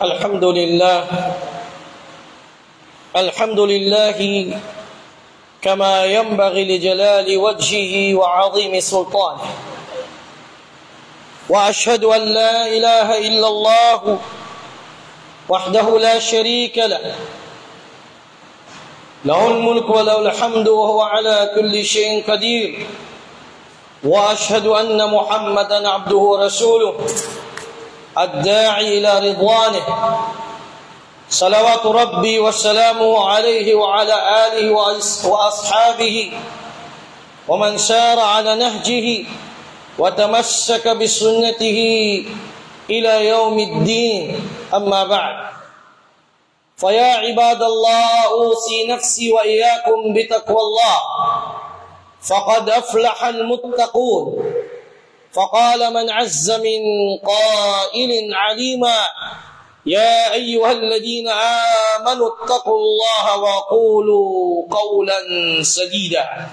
الحمد لله كما ينبغي لجلال وجهه وعظيم سلطانه، وأشهد أن لا إله إلا الله وحده لا شريك له، له الملك وله الحمد وهو على كل شيء قدير، وأشهد أن محمدا عبده ورسوله الداعي إلى رضوانه، صلوات ربي وسلامه عليه وعلى آله وأصحابه ومن سار على نهجه وتمسك بسنته إلى يوم الدين. أما بعد، فيا عباد الله، أوصي نفسي وإياكم بتقوى الله، فقد أفلح المتقون. فقال من عز من قائل عليما: يا أيها الذين آمنوا اتقوا الله وقولوا قولا سديدا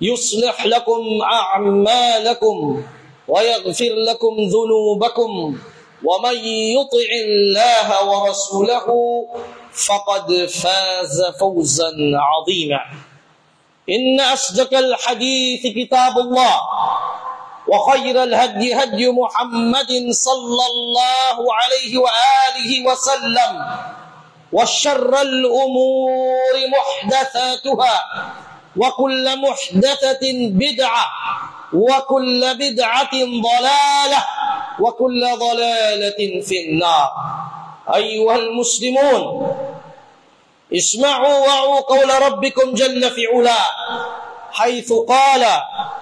يصلح لكم أعمالكم ويغفر لكم ذنوبكم، ومن يطع الله ورسوله فقد فاز فوزا عظيما. إن أصدق الحديث كتاب الله، وخير الهدي هدي محمد صلى الله عليه وآله وسلم، وشر الأمور محدثاتها، وكل محدثة بدعة، وكل بدعة ضلالة، وكل ضلالة في النار. أيها المسلمون، اسمعوا وعوا قول ربكم جل في علاه، حيث قال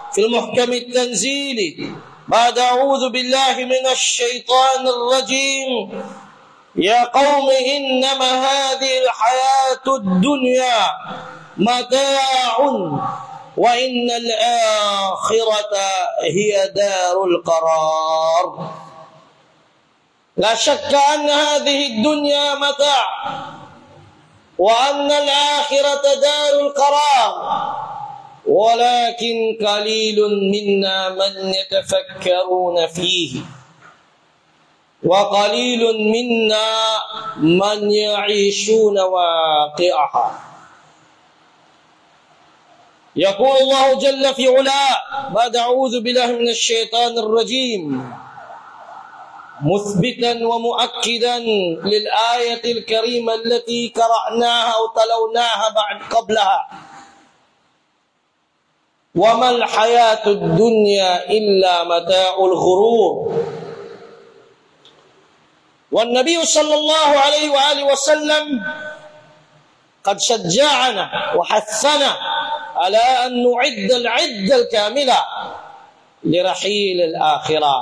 في المحكم التنزيل بعد أعوذ بالله من الشيطان الرجيم: يا قوم إنما هذه الحياة الدنيا متاع وإن الآخرة هي دار القرار. لا شك أن هذه الدنيا متاع، وأن الآخرة دار القرار، ولكن قليل منا من يتفكرون فيه، وقليل منا من يعيشون واقعها. يقول الله جل في علاه بعد أعوذ بالله من الشيطان الرجيم، مثبتا ومؤكدا للآية الكريمة التي قرأناها وتلوناها قبلها: وما الحياة الدنيا إلا متاع الغرور. والنبي صلى الله عليه وآله وسلم قد شجعنا وحثنا على أن نعد العدة الكاملة لرحيل الآخرة،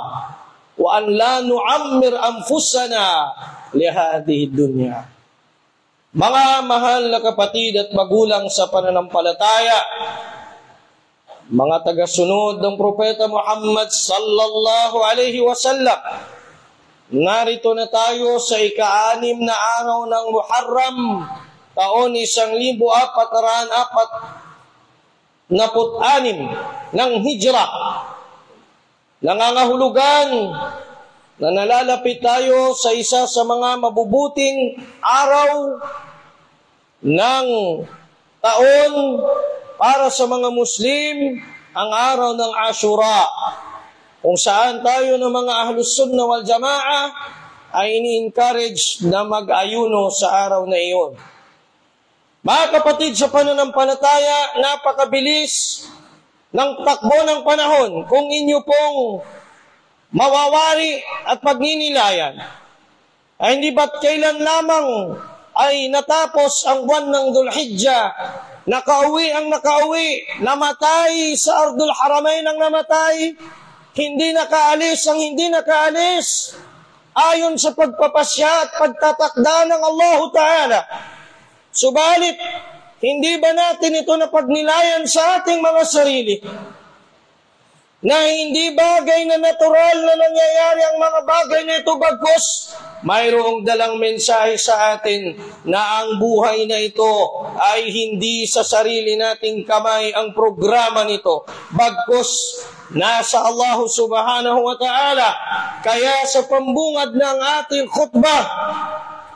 وأن لا نعمر أنفسنا لهذه الدنيا. Mga mahal na kapatid at magulang sa pananampalataya, mga tagasunod ng Propeta Muhammad sallallahu alaihi wasallam, narito na tayo sa ika-6 na araw ng Muharram, taon 1446 ng Hijrah. Nangangahulugan na nalalapit tayo sa isa sa mga mabubuting araw ng taon para sa mga Muslim, ang araw ng Ashura, kung saan tayo ng mga Ahlus Sunnah wal Jamaah ay ini-encourage na mag-ayuno sa araw na iyon. Mga kapatid sa pananampalataya, napakabilis ng takbo ng panahon kung inyo pong mawawari at pagninilayan. Ay hindi ba't kailan lamang ay natapos ang buwan ng Dhul-Hijjah, nakauwi ang nakauwi, namatay sa Ardul Haramain ang namatay, hindi nakaalis ang hindi nakaalis, ayon sa pagpapasya at pagtatakda ng Allah Ta'ala. Subalit, hindi ba natin ito napagnilayan sa ating mga sarili? Na hindi bagay na natural na nangyayari ang mga bagay na ito, bagkus mayroong dalang mensahe sa atin na ang buhay na ito ay hindi sa sarili nating kamay ang programa nito. Bagkus, nasa Allah subhanahu wa ta'ala. Kaya sa pambungad ng ating khutbah,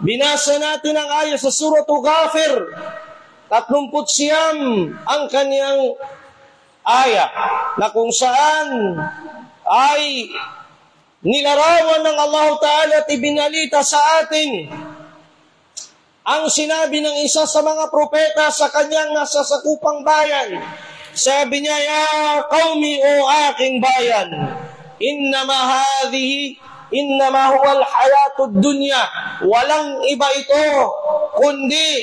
binasa natin ang ayat sa Suratul Ghafir, 39 ang kanyang ayat, na kung saan ay nilarawan ng Allah Ta'ala at ibinalita sa atin ang sinabi ng isa sa mga propeta sa kanyang nasasakupang bayan. Sabi niya, "Ya qaumi, o aking bayan, innama huwa al-hayatud dunya." Walang iba ito kundi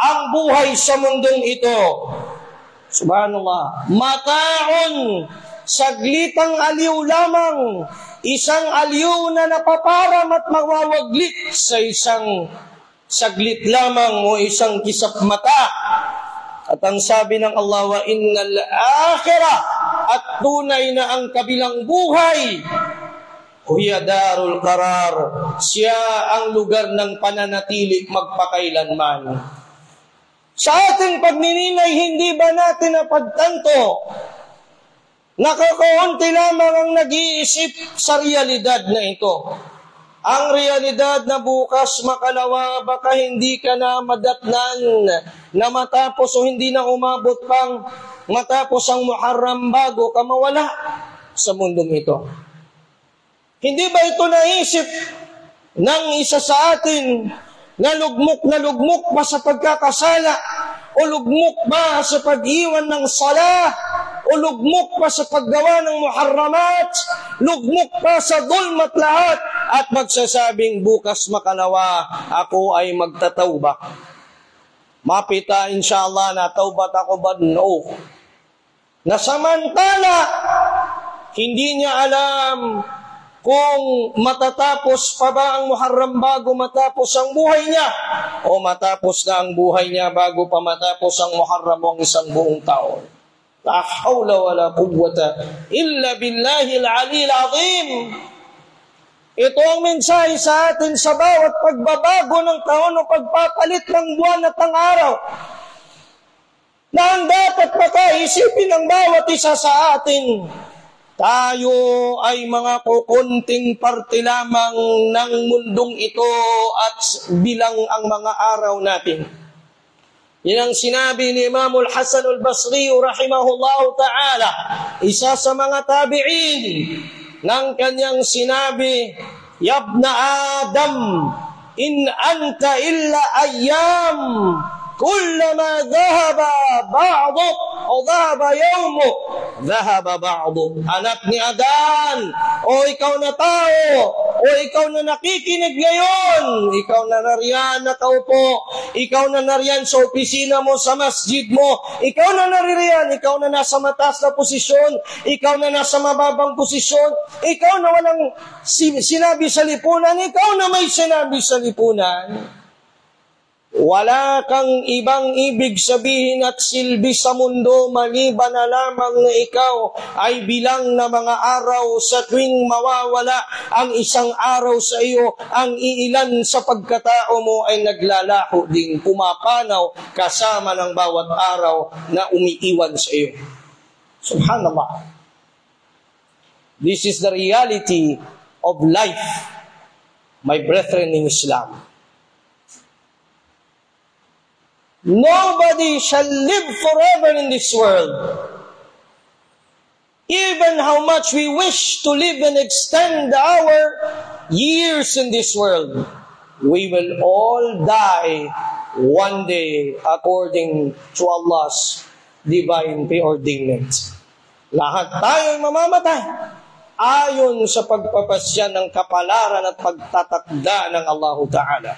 ang buhay sa mundong ito. Subhanallah. Mataon, saglitang aliw lamang, isang aliw na napaparam at mawawaglit sa isang saglit lamang o isang kisap mata. At ang sabi ng Allah, "Wa innal akhirah," at tunay na ang kabilang buhay, "Huya darul qarar," siya ang lugar ng pananatili magpakailanman. Sa ating pagnininay, hindi ba natin napagtanto, nakakaunti lamang ang nag-iisip sa realidad na ito. Ang realidad na bukas makalawa, baka hindi ka na madatnan na matapos o hindi na umabot pang matapos ang Muharram bago ka mawala sa mundong ito. Hindi ba ito naisip ng isa sa atin na lugmok pa sa pagkakasala, o lugmok ba sa pag-iwan ng sala, o lugmok pa sa paggawa ng muharramat, lugmok pa sa dulmat lahat, at magsasabing bukas makalawa ako ay magtatawba. Mapita inshallah na tawbat ako ba? No. Nasamantala, hindi niya alam kung matatapos pa ba ang Muharram bago matapos ang buhay niya, o matapos na ang buhay niya bago pa matapos ang Muharram ang isang buong taon. La hawla wa la quwwata illa billahi al-'aliyyil 'azim. Ito ang mensahe sa atin sa bawat pagbabago ng taon o pagpapalit ng buwan at ng araw, na ang dapat makaisipin ng bawat isa sa atin. Tayo ay mga kukunting parte lamang ng mundong ito at bilang ang mga araw natin. Yan ang sinabi ni Imam al-Hasan al-Basri rahimahullahu ta'ala, isa sa mga tabi'in, ng kanyang sinabi, "Ya ibna Adam, in anta illa ayyam, kullama dhahaba ba'duk o dhahaba yawmuk, dhahaba ba'duk." Anak ni Adan, o ikaw na tao, o ikaw na nakikinig ngayon, ikaw na nariyan nakaupo, ikaw na nariyan sa opisina mo, sa masjid mo, ikaw na naririyan, ikaw na nasa mataas na posisyon, ikaw na nasa mababang posisyon, ikaw na walang sinabi sa lipunan, ikaw na may sinabi sa lipunan. Wala kang ibang ibig sabihin at silbi sa mundo maliban na lamang na ikaw ay bilang na mga araw sa tuwing mawawala ang isang araw sa iyo, ang iilan sa pagkatao mo ay naglalaho din, pumapanaw kasama ng bawat araw na umiiwan sa iyo. Subhanallah. This is the reality of life, my brethren in Islam. Nobody shall live forever in this world. Even how much we wish to live and extend our years in this world, we will all die one day according to Allah's divine preordainment. Lahat tayo ay mamamatay ayon sa pagpapasya ng kapalaran at pagtatakda ng Allah Ta'ala.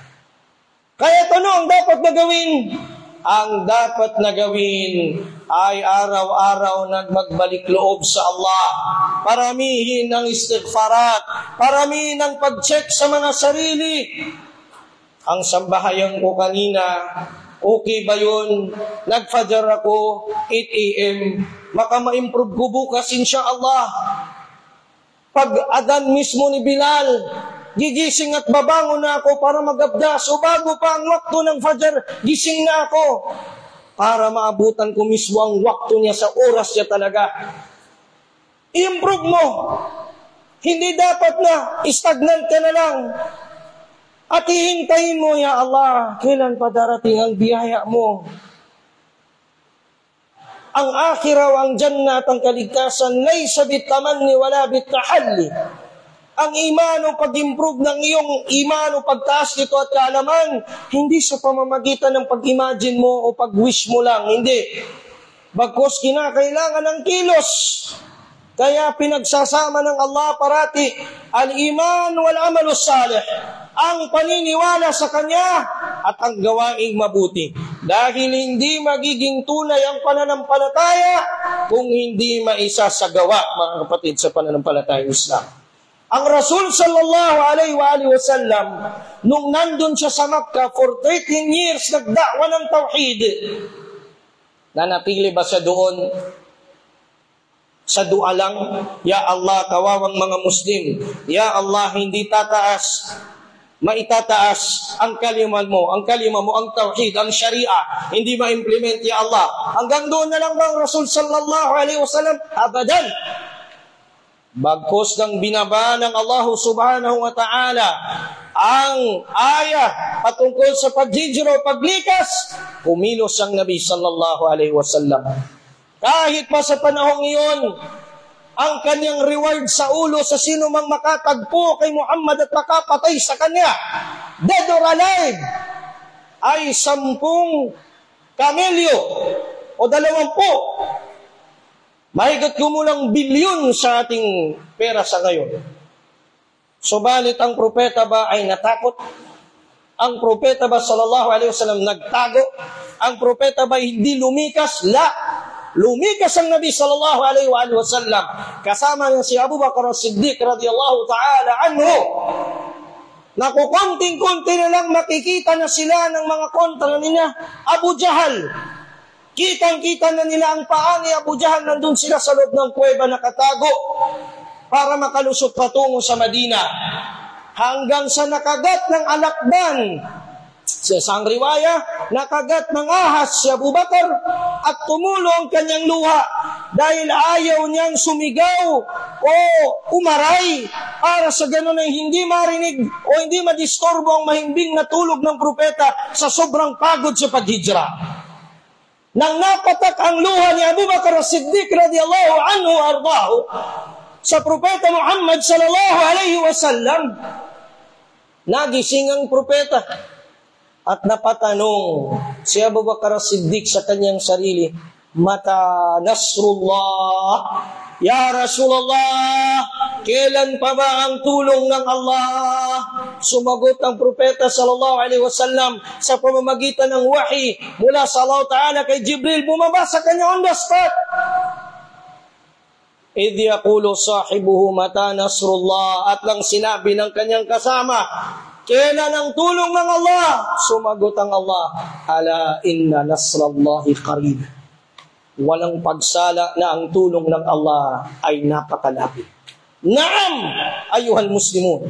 Kaya ano ang dapat na gawin? Ang dapat na gawin ay araw-araw magbalik loob sa Allah. Paramihin ang istighfarat, paramihin ang pag-check sa mga sarili. Ang sambahayan ko kanina, okay ba yun? Nag-fajr ako, 8 a.m. Maka ma-improve ko bukas, insyaAllah. Pag-adan mismo ni Bilal, gigising at babangon na ako para magabdas, o bago pa ang wakto ng Fajr, gising na ako para maabutan ko mismo ang wakto niya sa oras niya talaga. I-improve mo. Hindi dapat na stagnant ka na lang. At hihintayin mo, ya Allah, kailan pa darating ang biyaya mo? Ang akhirah, ang jannah at ang kaligtasan, laysa bitamanni wala bitahalli. Ang iman o pag-improve ng iyong iman o pagtaas nito at kaalaman, hindi sa pamamagitan ng pag-imagine mo o pag-wish mo lang. Hindi. Bagkus kinakailangan ng kilos. Kaya pinagsasama ng Allah parati al-iman wal-amalu salih. Ang paniniwala sa Kanya at ang gawaing mabuti. Dahil hindi magiging tunay ang pananampalataya kung hindi maisasagawa, mga kapatid, sa pananampalatayang Islam. Ang Rasul sallallahu alaihi wa sallam, nung nandun siya sa Makkah for 13 years, nagdakwa ng tauhid. Nanatili ba siya doon? Sa dua lang, Ya Allah, kawawang mga Muslim. Ya Allah, hindi maitataas ang kalima mo, ang tauhid, ang sharia, hindi ma-implement, Ya Allah. Hanggang doon na lang ba ang Rasul sallallahu alaihi wasallam? Abadan. Bagkus ng binaba ng Allah subhanahu wa ta'ala ang ayah patungkol sa paghijra o paglikas, kumilos ang Nabi sallallahu alaihi wasallam. Kahit pa sa panahong iyon, ang kanyang reward sa ulo sa sino mang makatagpo kay Muhammad at makapatay sa kanya, dead or alive, ay 10 kamelyo o 20. Mahigit kumulang bilyon sa ating pera sa ngayon. Subalit ang propeta ba ay natakot? Ang propeta ba sallallahu alaihi wasallam nagtago? Ang propeta ba hindi lumikas? La. Lumikas ang Nabi sallallahu alaihi wasallam. Kasama niya si Abu Bakar as-Siddiq radhiyallahu ta'ala anhu. Nakukunting-kunti na lang makikita na sila ng mga kontra niya. Abu Jahal. Kitang-kita na nila ang paa ni Abu Jahal. Nandun sila sa loob ng kuweba nakatago para makalusot patungo sa Madina. Hanggang sa nakagat ng alakdan. Sa isang riwaya, nakagat ng ahas si Abu Bakar at tumulo ang kanyang luha dahil ayaw niyang sumigaw o umaray para sa ganun ay hindi marinig o hindi madisturbo ang mahimbing na tulog ng propeta sa sobrang pagod sa paghijra. Nang napatak ang luha ni Abu Bakar as-Siddiq radiyallahu anhu ardahu sa propeta Muhammad sallallahu alaihi wasallam, nagising ang propeta at napatanong si Abu Bakar as-Siddiq sa kanyang sarili, mata nasrullah? Ya Rasulullah, kailan pa ba ang tulong ng Allah? Sumagot ang propeta sallallahu alaihi wasallam sa pamamagitan ng wahi mula sa Allah Ta'ala kay Jibril, bumaba sa kanya on the spot. Idh yaqulu sahibuhu mata nasrullah, at lang sinabi ng kanyang kasama, kailan ang tulong ng Allah? Sumagot ang Allah, ala inna nasrallahi qarib. Walang pagsala na ang tulong ng Allah ay napakalapit. Naam, ayuhal muslimun.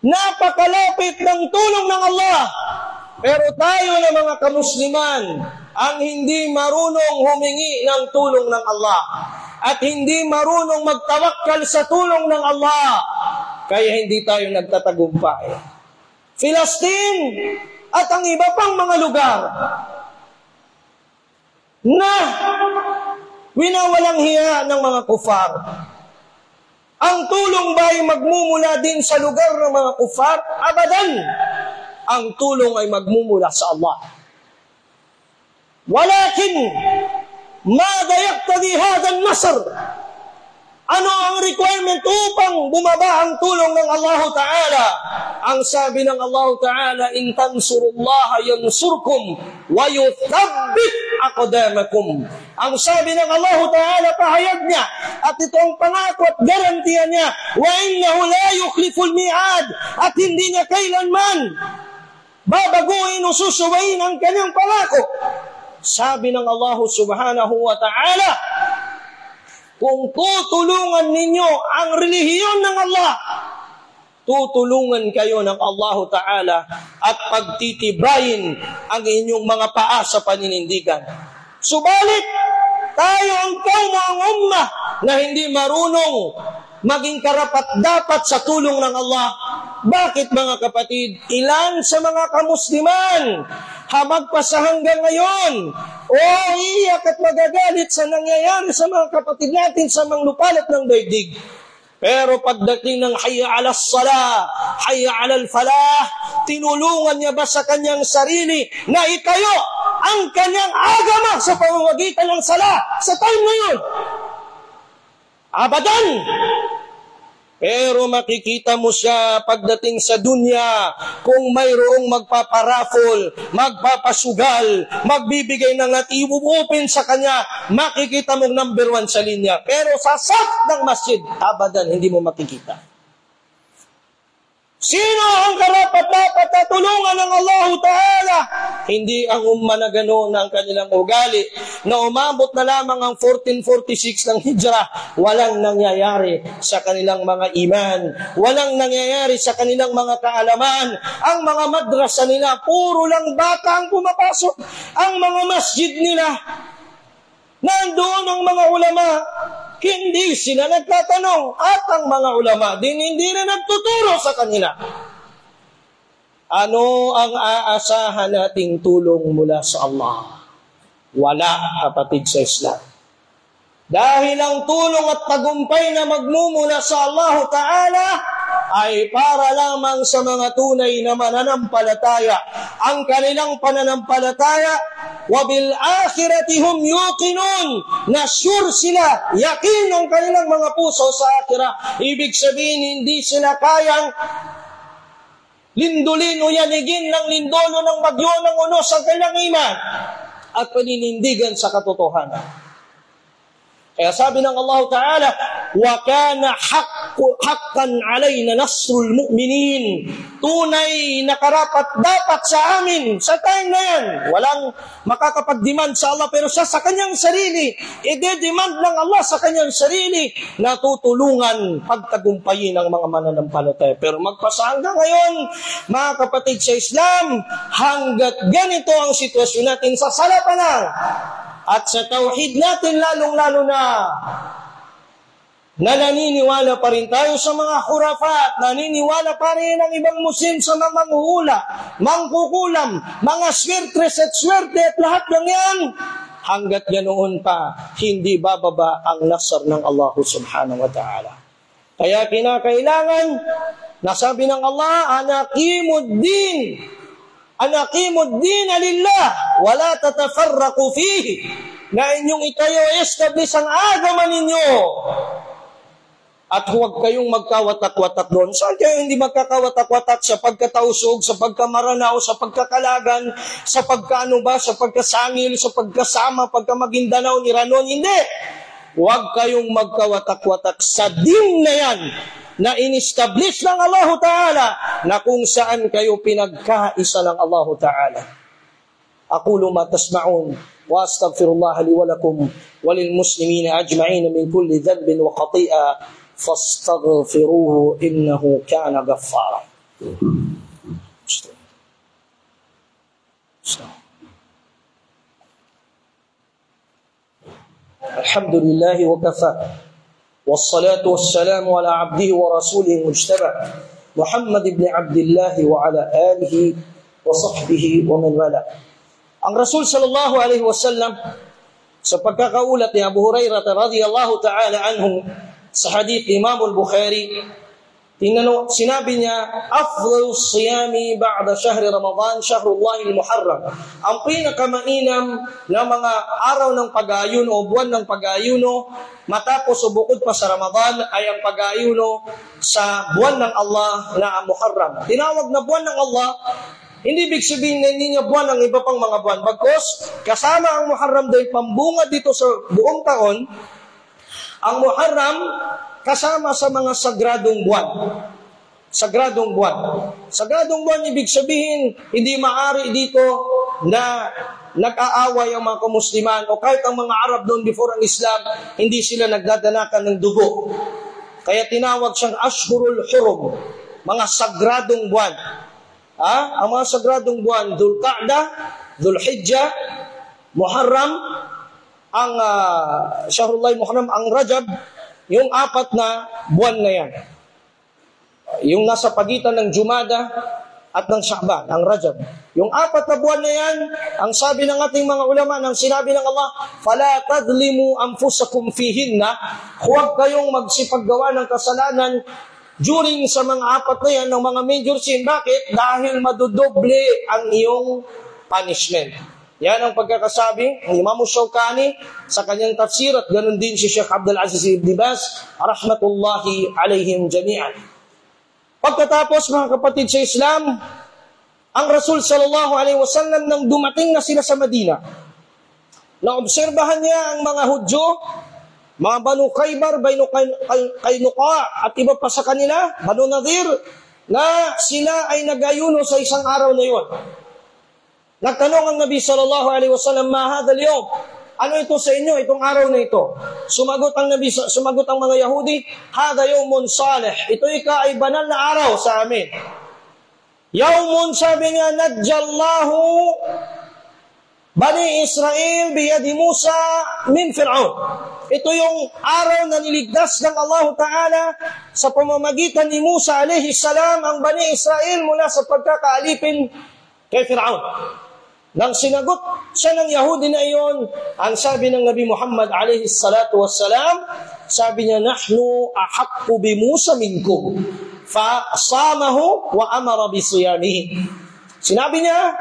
Napakalapit ng tulong ng Allah. Pero tayo na mga kamusliman ang hindi marunong humingi ng tulong ng Allah at hindi marunong magtawakkal sa tulong ng Allah. Kaya hindi tayo nagtatagumpay. Palestine at ang iba pang mga lugar na winawalang hiya ng mga kufar. Ang tulong ba ay magmumula din sa lugar ng mga kufar? Abadan! Ang tulong ay magmumula sa Allah. Walakin, mada yaqtadi hadha an-nasr? Ano ang requirement upang bumaba ang tulong ng Allah Ta'ala? Ang sabi ng Allah Ta'ala, in tansurullaha yansurkum wa yuthabbit aqdamakum. Ang sabi ng Allah Ta'ala, pahayag niya, at ito ang pangako at garantiya niya, wa innahu la yukhliful mi'ad, at hindi niya kailanman babaguhin o susuwain ang kanyang pangako. Sabi ng Allah Subhanahu wa Ta'ala, kung tutulungan ninyo ang relihiyon ng Allah, tutulungan kayo ng Allah Ta'ala at pagtitibayin ang inyong mga paa sa paninindigan. Subalit, tayo ang kaum ang ummah na hindi marunong maging karapat-dapat sa tulong ng Allah. Bakit mga kapatid? Ilan sa mga kamusliman hamag pa sa hanggang ngayon iiyak at magagalit sa nangyayari sa mga kapatid natin sa mga lupalat ng daigdig. Pero pagdating ng hayya ala salah, hayya ala falah, tinulungan niya ba sa kanyang sarili na itayo ang kanyang agama sa pamamagitan ng salah sa time na yun? Abadan! Pero makikita mo siya pagdating sa dunya, kung mayroong magpaparafol, magpapasugal, magbibigay ng ibuupin sa kanya, makikita mo number 1 sa linya. Pero sa saf ng masjid, abadan, hindi mo makikita. Sino ang karapat-dapat na tulungan ng Allah Ta'ala? Hindi ang umma na gano'n ang kanilang ugali, na umabot na lamang ang 1446 ng Hijrah, walang nangyayari sa kanilang mga iman, walang nangyayari sa kanilang mga kaalaman. Ang mga madrasa nila, puro lang bata ang pumapasok. Ang mga masjid nila, nandoon ang mga ulama, hindi sila nagtatanong, at ang mga ulama din hindi na nagtuturo sa kanila. Ano ang aasahan nating tulong mula sa Allah? Wala, kapatid sa Islam. Dahil ang tulong at tagumpay na magmumula sa Allah Ta'ala ay para lamang sa mga tunay na mananampalataya. Ang kanilang pananampalataya, wabil akhirati hum yuqinun, na sure sila, yakin ang kanilang mga puso sa akhirah. Ibig sabihin, hindi sila kayang lindulin o yanigin ng lindolo ng bagyo ng unos ang kanilang iman at paninindigan sa katotohanan. Kaya sabi ng Allah Ta'ala, وَكَانَ حَقًّا عَلَيْنَا نَصْرُ الْمُؤْمِنِينَ. Tunay na karapat dapat sa amin sa time na yan. Walang makakapag-demand sa Allah, pero siya sa kanyang sarili, i-demand ng Allah sa kanyang sarili na tutulungan pagtagumpayin ng mga mananampalataya. Pero magpasa hanggang ngayon, mga kapatid sa Islam, hanggat ganito ang sitwasyon natin sa sala pa lang, at sa tauhid natin lalong-lalo na naniniwala pa rin tayo sa mga khurafat, naniniwala pa rin ang ibang Muslim sa mga manghuhula, mangkukulam, mga swertres at swerte at lahat ng yan. Hanggat ganoon pa, hindi bababa ang nasr ng Allah subhanahu wa ta'ala. Kaya kinakailangan, nasabi ng Allah, Anaqimuddin lillah, wala tatafarraqu fihi, na inyong itayo establish ang agama ninyo. At huwag kayong magkawatak-watak doon. Saan kayo hindi magkakawatak-watak? Sa pagkatausog, sa pagkamaranaw, sa pagkakalagan, sa sa pagkasangil, sa pagkasama, pagkamagindanao ni Ranon? Hindi. Huwag kayong magkawatak-watak sa din na yan, na in-establish ng Allah Ta'ala, na kung saan kayo pinagkaisa ng Allah Ta'ala. Aqulu ma tasma'un, wa astaghfirullah li wa lakum wa lil muslimina ajma'in min kulli dhanbin wa khati'a, fastaghfiruhu innahu kana ghaffara. Alhamdulillah wa kafa. والصلاة والسلام على عبده ورسوله المجتبى محمد بن عبد الله وعلى آله وصحبه ومن والاه. Ang Rasul sallallahu alaihi wasallam, sa pagkakaulat ni Abu Hurairah radhiyallahu ta'ala anhu sa hadith Imam al-Bukhari, sinabi niya, afdalus siyami ba'da syahri Ramadan syahrullahi al-Muharram. Ang pinakamainam na mga araw ng pag-aayuno o buwan ng pag-aayuno matapos o bukod pa sa Ramadan ay ang pag-aayuno sa buwan ng Allah na ang Muharram. Tinawag na buwan ng Allah, hindi ibig sabihin na hindi niya buwan ng iba pang mga buwan. Bagkus, kasama ang Muharram dahil pambunga dito sa buong taon, ang Muharram kasama sa mga sagradong buwan. Sagradong buwan. Sagradong buwan, ibig sabihin, hindi maaari dito na nag-aaway ang mga kamusliman o kahit ang mga Arab noon before ang Islam, hindi sila nagdadanakan ng dugo. Kaya tinawag siyang Ashhurul Hurum. mga sagradong buwan. Ang mga sagradong buwan, Dhul-Qa'dah, Dhul-Hijjah, Muharram, ang Shahrullah Muharram, ang Rajab, yung 4 na buwan na yan. Yung nasa pagitan ng Jumada at ng Sha'ban, ang Rajab. Yung 4 na buwan na yan, ang sabi ng ating mga ulama, nang sinabi ng Allah, فَلَا تَظْلِمُوا أَنفُسَكُمْ فِيهِنَّ, huwag kayong magsipaggawa ng kasalanan during sa mga 4 na yan ng mga major sin. Bakit? Dahil madudoble ang iyong punishment. Yan ang pagkakasabi ng Imam Shawkani sa kanyang tafsir at ganun din si Sheikh Abdul Aziz Ibn Baz, rahmatullahi alayhim jami'an. Pagkatapos, mga kapatid sa Islam, ang Rasul sallallahu alaihi wasallam nang dumating na sila sa Madina, naobserbahan niya ang mga Hudyo, mga Banu Khaybar, Banu Qaynuqa at iba pa sa kanila, Banu Nadir, na sila ay nag-ayuno sa isang araw na yun. Nagtanong ang Nabi sallallahu alaihi wasallam, "Ma hadha al-yawm?" Ano ito sa inyo, itong araw na ito? Sumagot ang mga Yahudi, "Hadha yawmun salih." Ito ay banal na araw sa amin. Yawmun, sabi niya, "Najjallahu Bani Israel biyadi Musa min Fir'aun." Ito yung araw na niligtas ng Allah Ta'ala sa pamamagitan ni Musa alayhi salam ang Bani Israel mula sa pagkakaalipin kay Fir'aun. Nang sinagot siya ng Yahudi na iyon, ang sabi ng Nabi Muhammad alayhi salatu wassalam, sabi niya, "Nahnu ahaqqu bi Musa minkum." Fa samahu wa amara bi siyamihi. Sinabi niya,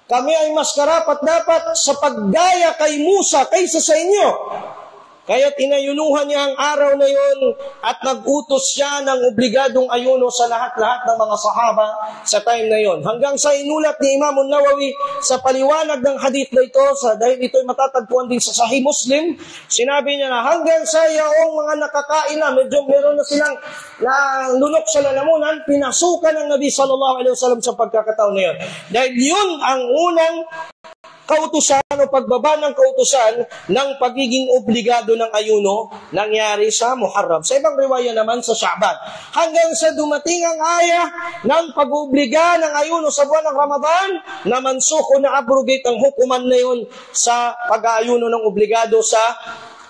kami ay mas karapat dapat sa pagdaya kay Musa kaysa sa inyo. Kaya tinayunuhan niya ang araw na yun at nag-utos siya ng obligadong ayuno sa lahat-lahat ng mga sahaba sa time na yun. Hanggang sa inulat ni Imam Nawawi sa paliwanag ng hadith na ito, dahil ito'y matatagpuan din sa Sahih Muslim, sinabi niya na hanggang sa yaong mga nakakain na, medyo meron na silang lunok sa lalamunan, pinasukan ng Nabi sallallahu alaihi wasallam sa pagkakataon na yun. Dahil yun ang unang kautusan o pagbaba ng kautusan ng pagiging obligado ng ayuno nangyari sa Muharram. Sa ibang riwaya naman sa Sha'ban. Hanggang sa dumating ang aya ng pag-obliga ng ayuno sa buwan ng Ramadan na mansuko na abrogate ang hukuman na yun sa pag-ayuno ng obligado sa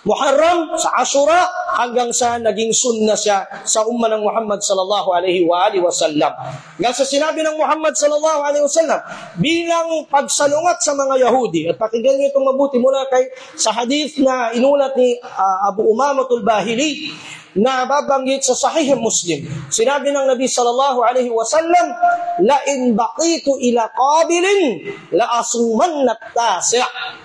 Muharram, sa Ashura, hanggang sa naging sunna siya sa umma ng Muhammad sallallahu alaihi wa alihi wasallam. Hanggang sa sinabi ng Muhammad sallallahu alaihi wasallam bilang pagsalungat sa mga Yahudi. At pakinggan niyo itong mabuti mula sa hadith na inulat ni Abu Umamatul Bahili na babanggit sa Sahih Muslim. Sinabi ng Nabi sallallahu alaihi wasallam, "La in baqitu ila qabilin la asumanna at-tasi'."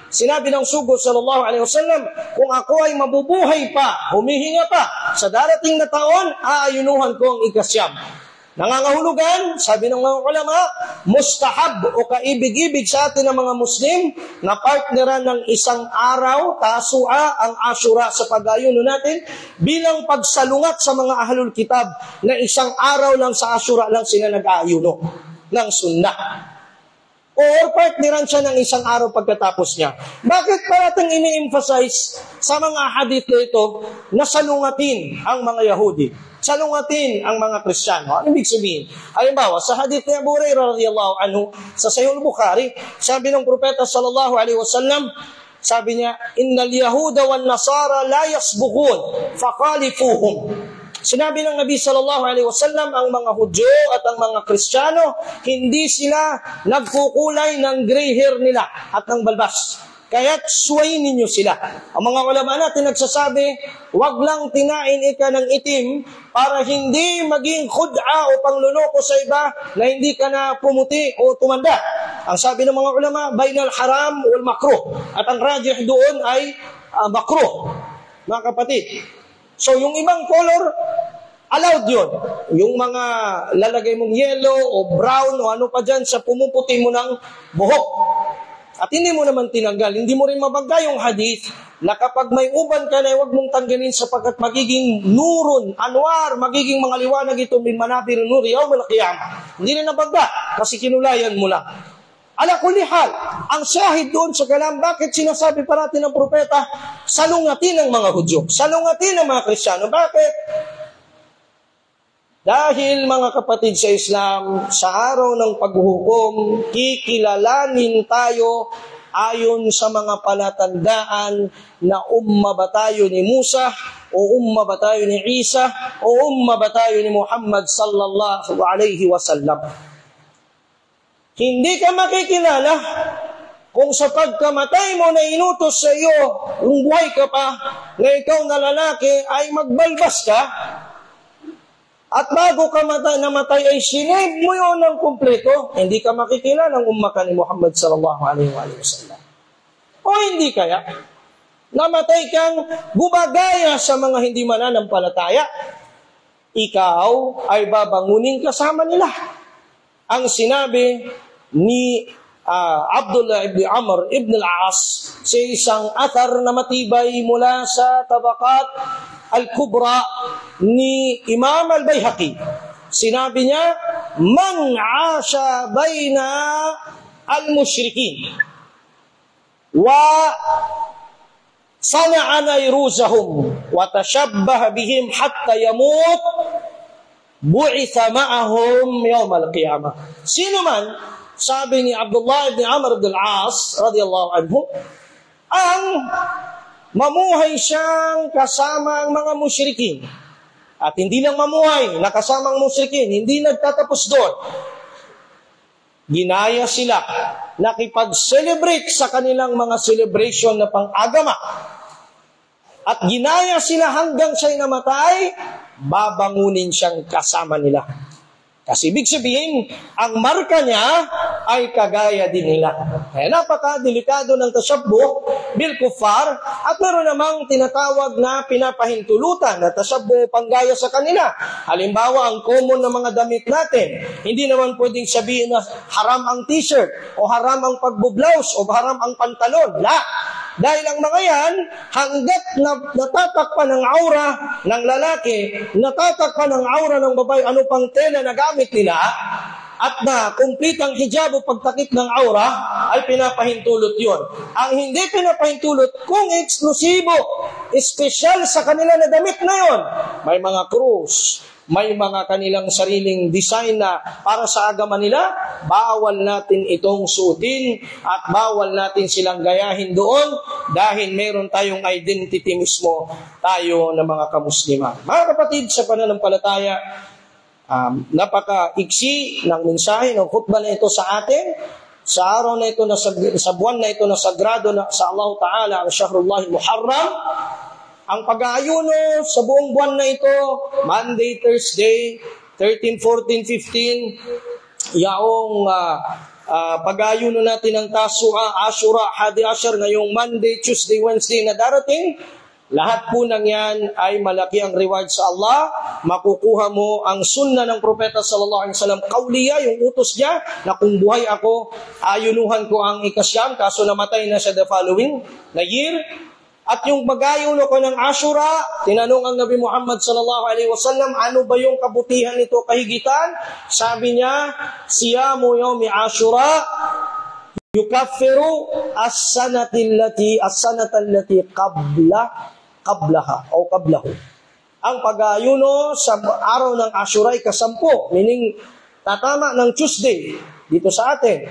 Sinabi ng sugod sallallahu alaihi wasallam, kung ako ay mabubuhay pa, humihinga pa sa darating na taon, aayunuhan ko ang ikasyam. Nangangahulugan, sabi ng mga ulama, mustahab o kaibig-ibig sa atin ng mga Muslim na partneran ng isang araw, Tasua, ang Ashura sa pag-ayuno natin, bilang pagsalungat sa mga ahlul kitab na isang araw lang sa Ashura lang sila nag-aayuno ng sunnah. Or partneran siya ng isang araw pagkatapos niya. Bakit parating ini-emphasize sa mga hadith na ito na salungatin ang mga Yahudi? Salungatin ang mga Kristiyano. Ano ibig sabihin? Halimbawa, sa hadith ni Abu Hurairah radhiyallahu anhu, sa Sahih al-Bukhari, sabi ng propeta sallallahu alaihi wasallam, sabi niya, "Innal yahuda wan nasara la yasbughun, faqalifuhum." Sinabi ng Nabi sallallahu alaihi wasallam, ang mga Hudyo at ang mga Kristiyano, hindi sila nagkukulay ng gray hair nila at ng balbas. Kaya't suwayin ninyo sila. Ang mga ulama natin nagsasabi, wag lang tinain ika ng itim para hindi maging khud'a o pangluloko sa iba na hindi ka na pumuti o tumanda. Ang sabi ng mga ulama, bainal haram wal makruh. At ang rajih doon ay makruh. Mga kapatid, so yung ibang color, allowed yun. Yung mga lalagay mong yellow o brown o ano pa dyan sa pumuputi mo ng buhok. At hindi mo naman tinanggal. Hindi mo rin mabangga yung hadith na kapag may uban ka na, huwag mong tanggalin sapagkat magiging nurun, anwar, magiging mga liwanag ito min manabir nuri yawm al-qiyamah. Hindi rin nabangga kasi kinulayan mo lang. Ala kulli hal, ang syahid doon sa kalam, bakit sinasabi parati ng propeta, salungatin ang mga Hudyo, salungatin ang mga Kristiyano. Bakit? Dahil mga kapatid sa Islam, sa araw ng paghuhukom, kikilalanin tayo ayon sa mga palatandaan na umma ba tayo ni Musa, o umma ba tayo ni Isa, o umma ba tayo ni Muhammad sallallahu alaihi wasallam. Hindi ka makikilala kung sa pagkamatay mo na inutos sa iyo, kung buhay ka pa, na ikaw na lalaki ay magbalbas ka, at bago ka namatay ay sinave mo yun ng kumpleto, hindi ka makikilala ng umma ka ni Muhammad sallallahu alaihi wasallam. O hindi kaya, namatay kang gumagaya sa mga hindi mananampalataya, ikaw ay babangunin kasama nila. Ang sinabi ni Abdullah ibn Amr ibn al-As sa isang athar na matibay mula sa Tabaqat al-Kubra ni Imam al-Bayhaqi. Sinabi niya, man asha bayna al-mushrikin wa sana'a nayruzahum wa tashabbaha bihim hatta yamut bu'itha ma'ahum yawm al-qiyamah. Sino man, sabi ni Abdullah ibn Amr ibn al-As radiyallahu anhu, ang mamuhay siyang kasama ang mga musyrikin. At hindi lang mamuhay, nakasama ang musyrikin, hindi nagtatapos doon. Ginaya sila, nakipag-celebrate sa kanilang mga celebration na pang-agama. At ginaya sila hanggang siya'y namatay, babangunin siyang kasama nila. Kasi ibig sabihin, ang marka niya ay kagaya din nila. Kaya napaka-delikado ng tashabbuh bil kuffar, at meron namang tinatawag na pinapahintulutan na tashabbuh panggaya sa kanila. Halimbawa, ang common na mga damit natin, hindi naman pwedeng sabihin na haram ang t-shirt, o haram ang pagbublaus, o haram ang pantalon. La! Dahil ang mga yan, hanggat natatakpan ng aura ng lalaki, natatakpan ng aura ng babae, ano pang tela na gamit nila, at na complete ang hijab o pagtakip ng aura, ay pinapahintulot yon. Ang hindi pinapahintulot, kung eksklusibo, espesyal sa kanila na damit na yon, may mga krus, may mga kanilang sariling design na para sa agama nila, bawal natin itong suotin at bawal natin silang gayahin doon dahil meron tayong identity mismo tayo na mga kamuslima. Mga kapatid, sa pananampalataya, napaka-iksi ng mensahe ng khutbah na ito sa atin, sa araw na ito, sa buwan na ito na sagrado na sa Allah Ta'ala, ang Shahrullah Muharram. Ang pag-aayuno sa buong buwan na ito, Monday, Thursday, 13, 14, 15, yaong pag-aayuno natin ng Tasua, Ashura, Hadi Ashar, ngayong Monday, Tuesday, Wednesday na darating, lahat po ng yan ay malaki ang reward sa Allah. Makukuha mo ang sunna ng Propeta sallallahu alaihi wasallam, kauliya, yung utos niya, na kung buhay ako, ayunuhan ko ang ikasyam, kaso namatay na siya the following na year. At yung pag-ayuno ko ng Ashura, tinanong ang Nabi Muhammad sallallahu alaihi wasallam, ano ba yung kabutihan nito, kahigitan? Sabi niya, siyamu yawmi Ashura yukaffiru as-sanata allati qablaha o qablahu. Ang pag-ayuno sa araw ng Ashura ay kasampu, meaning tatama ng Tuesday dito sa atin.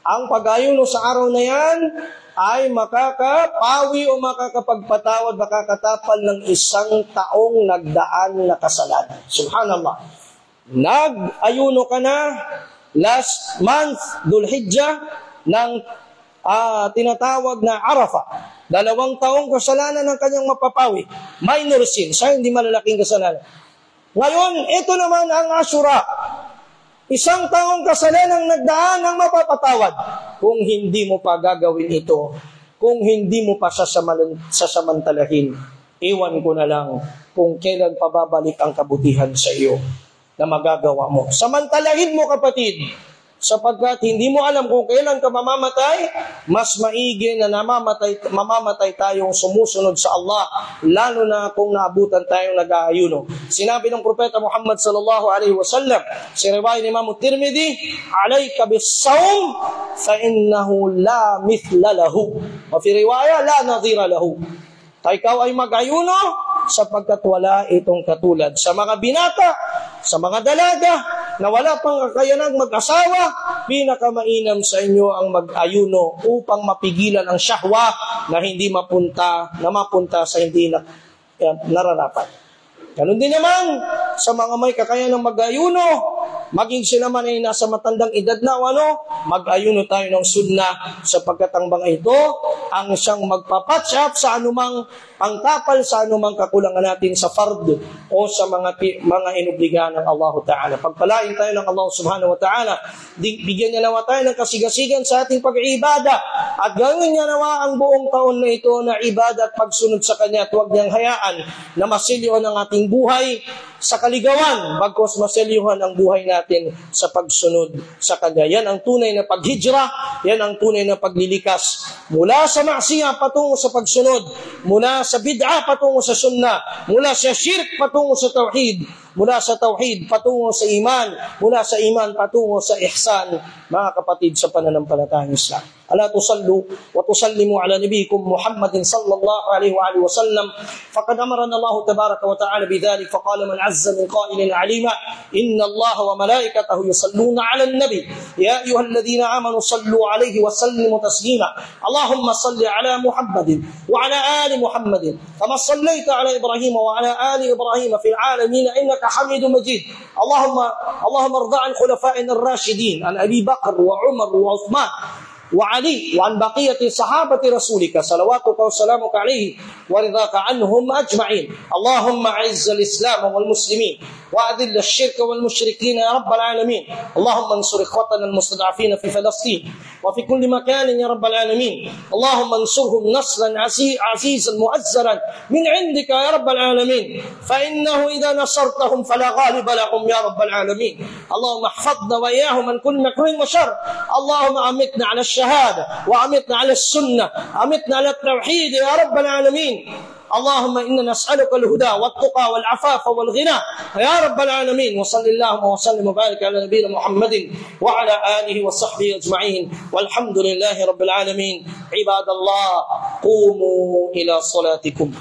Ang pag-ayuno sa araw na yan ay makakapawi o makakapagpatawad, makakatapal ng isang taong nagdaan na kasalanan. Subhanallah. Nag-ayuno ka na last month, Dhul Hijjah, ng tinatawag na Arafah. 2 taong kasalanan ang kanyang mapapawi. Minor sin, siya hindi malalaking kasalanan. Ngayon, ito naman ang Ashura. 1 taong kasalanan nagdaan ang mapapatawad. Kung hindi mo pa gagawin ito, kung hindi mo pa sasamantalahin, iwan ko na lang kung kailan pababalik ang kabutihan sa iyo na magagawa mo. Samantalahin mo, kapatid, sapagkat hindi mo alam kung kailan ka mamamatay, mas maigi na mamamatay tayong sumusunod sa Allah, lalo na kung naabutan tayong nag-aayuno. Sinabi ng Propeta Muhammad sallallahu alaihi wasallam, si riwayat ni Imam Tirmidhi, alayka bis-sawm fa innahu la mithla lahu. Wa fi riwaya la nadhira lahu. Ikaw ay mag-ayuno sapagkat wala itong katulad. Sa mga binata, sa mga dalaga, na wala pang kakayanang mag-asawa, pinakamainam sa inyo ang mag-ayuno upang mapigilan ang syahwa na mapunta sa hindi nararapat. Ganun din naman sa mga may kakayanang mag-ayuno, maging sila man ay nasa matandang edad na mag-ayuno tayo ng sunna sapagkat ang mga ito ang siyang magpapatch up sa anumang pangtapal, sa anumang kakulangan natin sa fard o sa mga inubligahan ng Allah Ta'ala. Pagpalain tayo ng Allah Subhanahu wa Ta'ala, bigyan niya nawa tayo ng kasigasigan sa ating pag-iibada at gawin niya nawa ang buong taon na ito na ibada at pagsunod sa Kanya at huwag niyang hayaan na masilyo ang ating buhay sa kaligawan, bagkos maselyuhan ang buhay natin sa pagsunod sa Kanya. Yan ang tunay na paghijra, yan ang tunay na paglilikas mula sa maksiya patungo sa pagsunod, mula sa bid'a patungo sa sunnah, mula sa shirk patungo sa tauhid, mula sa tauhid patungo sa iman, mula sa iman patungo sa ihsan, mga kapatid sa pananampalatayang Islam. Ala tusallu wa tusallimu ala nabiyikum Muhammadin sallallahu alaihi wa alihi wa sallam. Faqad amarana Allah tabaraka wa ta'ala bidhalik faqala man azza min qailin alima inna Allah wa malaikatahu yusalluna ala an-nabi ya ayyuhalladhina amanu sallu alaihi wa sallimu taslima. Allahumma salli ala Muhammadin wa ala ali Muhammadin kama sallaita ala Ibrahim wa ala ali Ibrahim fil alamin innaka Hamidum Majid. Allahumma arda' an khulafa'ina ar-rashidin an Abi Bakr wa Umar wa Uthman وعلي وعن بقية صحابة رسولك صلواتك وسلامك عليه ورضاك عنهم أجمعين. اللهم أعز الإسلام والمسلمين وأذل الشرك والمشركين يا رب العالمين. اللهم انصر إخوتنا المستضعفين في فلسطين وفي كل مكان يا رب العالمين. اللهم انصرهم نصرا عزيزا مؤزرا من عندك يا رب العالمين، فإنه إذا نصرتهم فلا غالب لهم يا رب العالمين. اللهم احفظنا وإياهم من كل مكروه وشر. اللهم أمتنا على الشهادة وأمتنا على السنة، أمتنا على التوحيد يا رب العالمين. اللهم إنا نسألك الهدى والتقى والعفاف والغنى يا رب العالمين. وصل اللهم وسلم وبارك على نبينا محمد وعلى آله وصحبه أجمعين والحمد لله رب العالمين. عباد الله قوموا إلى صلاتكم.